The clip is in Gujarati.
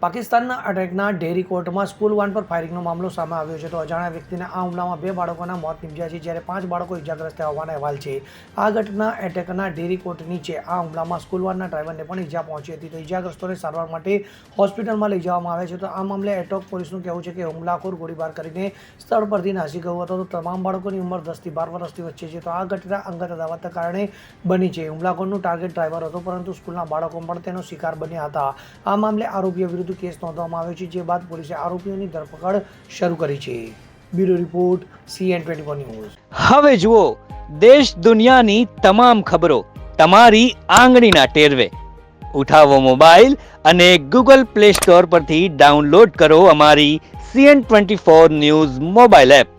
પાકિસ્તાનના અટેકના ડેરી કોર્ટમાં સ્કૂલ વાન પર ફાયરિંગનો મામલો સામે આવ્યો છે. તો અજાણ્યા વ્યક્તિના આ હુમલામાં 2 બાળકોના મોત નીપજ્યા છે, જ્યારે 5 બાળકો ઇજાગ્રસ્ત થયા હોવાના અહેવાલ છે. આ ઘટના એટેકના ડેરી કોર્ટની છે. આ હુમલામાં સ્કૂલ વાનના ડ્રાઈવરને પણ ઈજા પહોંચી હતી. તો ઇજાગ્રસ્તોને સારવાર માટે હોસ્પિટલમાં લઈ જવામાં આવ્યા છે. તો આ મામલે એટોક પોલીસનું કહેવું છે કે હુમલાખોર ગોળીબાર કરીને સ્થળ પરથી નાસી ગયો હતો. તો તમામ બાળકોની ઉંમર 10 થી 12 વર્ષની વચ્ચે છે. તો આ ઘટના અંગત અદાવતના કારણે બની છે. હુમલાખોરનું ટાર્ગેટ ડ્રાઈવર હતો, પરંતુ સ્કૂલના બાળકો પણ તેનો શિકાર બન્યા હતા. આ મામલે આરોપીઓ વિરુદ્ધ કેસ નોંધવામાં આવ્યો છે, જે બાદ પોલીસે આરોપીઓની ધરપકડ શરૂ કરી છે. Bureau report CN24 news. હવે જુઓ દેશ દુનિયાની તમામ ખબરો તમારી આંગળીના ટેરવે. ઉઠાવો મોબાઈલ અને Google Play Store પરથી ડાઉનલોડ કરો અમારી CN24 ન્યૂઝ મોબાઈલ એપ.